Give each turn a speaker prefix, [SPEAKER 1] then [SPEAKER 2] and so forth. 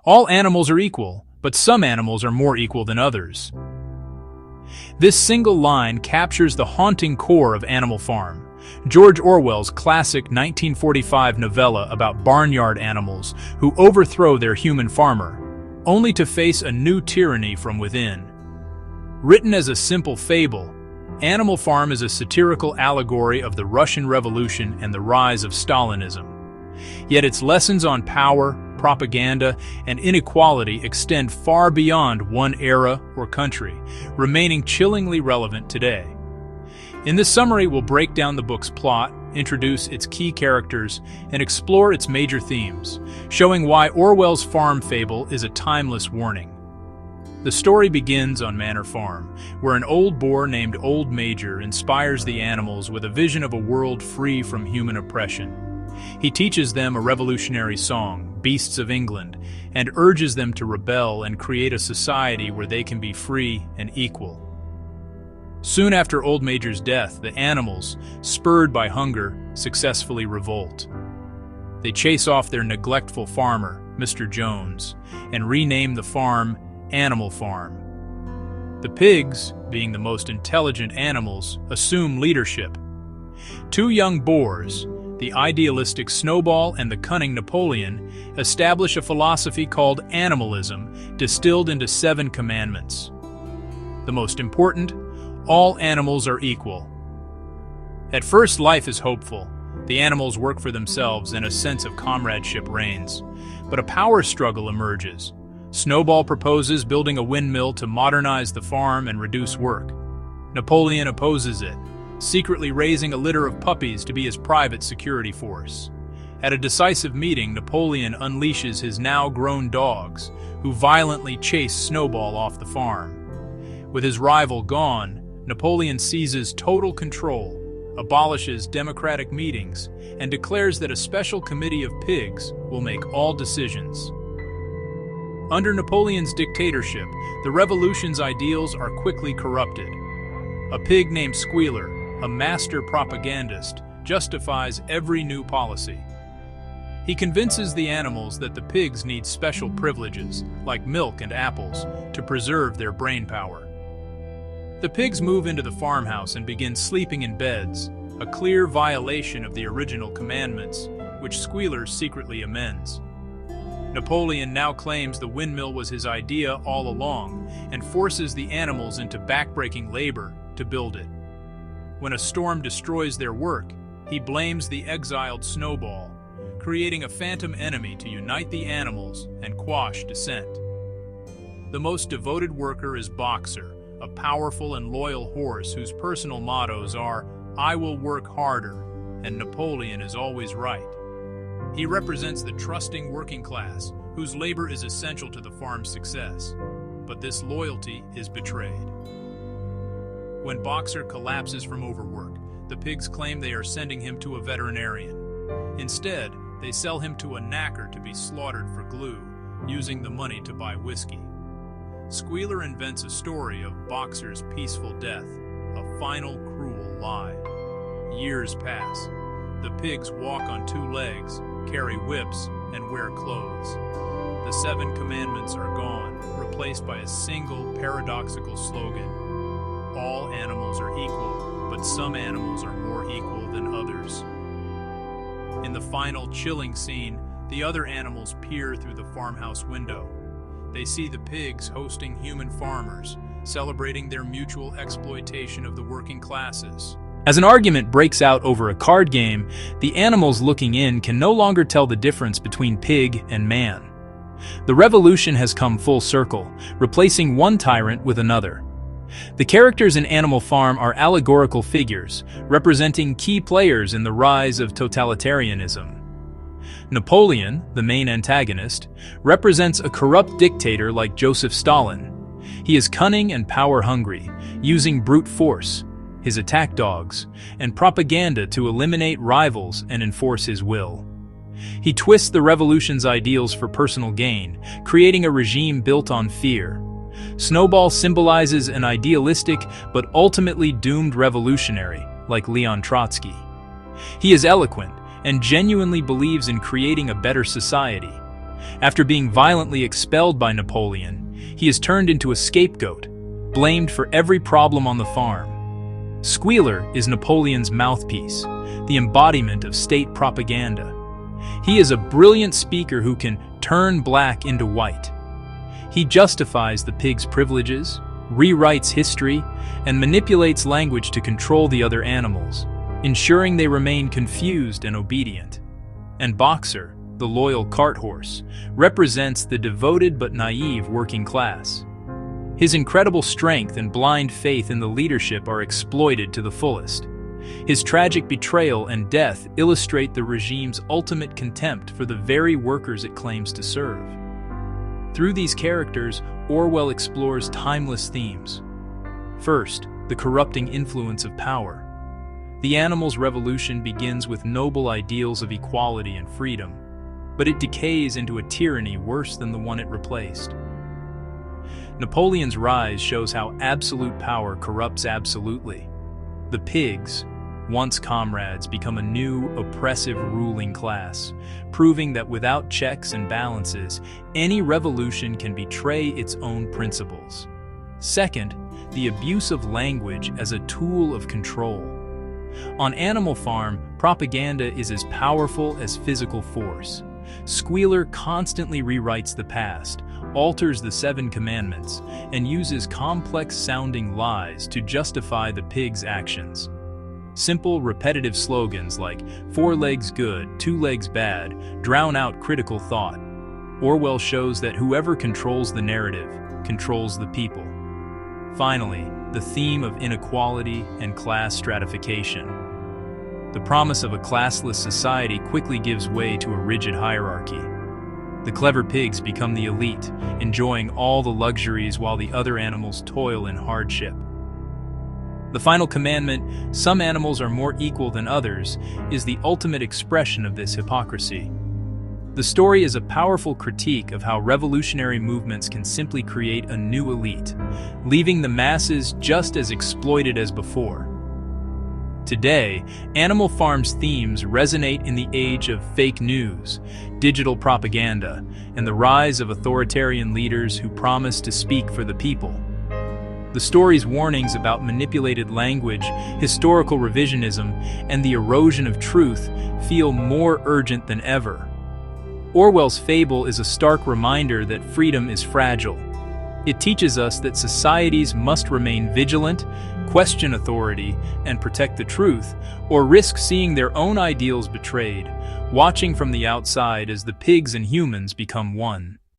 [SPEAKER 1] All animals are equal, but some animals are more equal than others. This single line captures the haunting core of Animal Farm, George Orwell's classic 1945 novella about barnyard animals who overthrow their human farmer, only to face a new tyranny from within. Written as a simple fable, Animal Farm is a satirical allegory of the Russian Revolution and the rise of Stalinism. Yet its lessons on power, propaganda, and inequality extend far beyond one era or country, remaining chillingly relevant today. In this summary, we'll break down the book's plot, introduce its key characters, and explore its major themes, showing why Orwell's farm fable is a timeless warning. The story begins on Manor Farm, where an old boar named Old Major inspires the animals with a vision of a world free from human oppression. He teaches them a revolutionary song, Beasts of England, and urges them to rebel and create a society where they can be free and equal. Soon after Old Major's death, the animals, spurred by hunger, successfully revolt. They chase off their neglectful farmer, Mr. Jones, and rename the farm Animal Farm. The pigs, being the most intelligent animals, assume leadership. Two young boars, the idealistic Snowball and the cunning Napoleon, establish a philosophy called animalism, distilled into 7 commandments. The most important: all animals are equal. At first, life is hopeful. The animals work for themselves and a sense of comradeship reigns. But a power struggle emerges. Snowball proposes building a windmill to modernize the farm and reduce work. Napoleon opposes it, secretly raising a litter of puppies to be his private security force. At a decisive meeting, Napoleon unleashes his now-grown dogs, who violently chase Snowball off the farm. With his rival gone, Napoleon seizes total control, abolishes democratic meetings, and declares that a special committee of pigs will make all decisions. Under Napoleon's dictatorship, the revolution's ideals are quickly corrupted. A pig named Squealer, a master propagandist, justifies every new policy. He convinces the animals that the pigs need special privileges, like milk and apples, to preserve their brain power. The pigs move into the farmhouse and begin sleeping in beds, a clear violation of the original commandments, which Squealer secretly amends. Napoleon now claims the windmill was his idea all along and forces the animals into backbreaking labor to build it. When a storm destroys their work, he blames the exiled Snowball, creating a phantom enemy to unite the animals and quash dissent. The most devoted worker is Boxer, a powerful and loyal horse whose personal mottos are, "I will work harder," and "Napoleon is always right." He represents the trusting working class, whose labor is essential to the farm's success. But this loyalty is betrayed. When Boxer collapses from overwork, the pigs claim they are sending him to a veterinarian. Instead, they sell him to a knacker to be slaughtered for glue, using the money to buy whiskey. Squealer invents a story of Boxer's peaceful death, a final cruel lie. Years pass. The pigs walk on 2 legs, carry whips, and wear clothes. The 7 commandments are gone, replaced by a single paradoxical slogan: all animals are equal, but some animals are more equal than others. In the final chilling scene, the other animals peer through the farmhouse window. They see the pigs hosting human farmers, celebrating their mutual exploitation of the working classes. As an argument breaks out over a card game, the animals looking in can no longer tell the difference between pig and man. The revolution has come full circle, replacing one tyrant with another. The characters in Animal Farm are allegorical figures, representing key players in the rise of totalitarianism. Napoleon, the main antagonist, represents a corrupt dictator like Joseph Stalin. He is cunning and power-hungry, using brute force, his attack dogs, and propaganda to eliminate rivals and enforce his will. He twists the revolution's ideals for personal gain, creating a regime built on fear. Snowball symbolizes an idealistic but ultimately doomed revolutionary, like Leon Trotsky. He is eloquent and genuinely believes in creating a better society. After being violently expelled by Napoleon, he is turned into a scapegoat, blamed for every problem on the farm. Squealer is Napoleon's mouthpiece, the embodiment of state propaganda. He is a brilliant speaker who can turn black into white. He justifies the pig's privileges, rewrites history, and manipulates language to control the other animals, ensuring they remain confused and obedient. And Boxer, the loyal cart horse, represents the devoted but naive working class. His incredible strength and blind faith in the leadership are exploited to the fullest. His tragic betrayal and death illustrate the regime's ultimate contempt for the very workers it claims to serve. Through these characters, Orwell explores timeless themes. First, the corrupting influence of power. The animals' revolution begins with noble ideals of equality and freedom, but it decays into a tyranny worse than the one it replaced. Napoleon's rise shows how absolute power corrupts absolutely. The pigs, once comrades, become a new, oppressive ruling class, proving that without checks and balances, any revolution can betray its own principles. Second, the abuse of language as a tool of control. On Animal Farm, propaganda is as powerful as physical force. Squealer constantly rewrites the past, alters the 7 commandments, and uses complex-sounding lies to justify the pig's actions. Simple, repetitive slogans like 4 legs good, 2 legs bad drown out critical thought. Orwell shows that whoever controls the narrative controls the people. Finally, the theme of inequality and class stratification. The promise of a classless society quickly gives way to a rigid hierarchy. The clever pigs become the elite, enjoying all the luxuries while the other animals toil in hardship. The final commandment, "Some animals are more equal than others," is the ultimate expression of this hypocrisy. The story is a powerful critique of how revolutionary movements can simply create a new elite, leaving the masses just as exploited as before. Today, Animal Farm's themes resonate in the age of fake news, digital propaganda, and the rise of authoritarian leaders who promise to speak for the people. The story's warnings about manipulated language, historical revisionism, and the erosion of truth feel more urgent than ever. Orwell's fable is a stark reminder that freedom is fragile. It teaches us that societies must remain vigilant, question authority, and protect the truth, or risk seeing their own ideals betrayed, watching from the outside as the pigs and humans become one.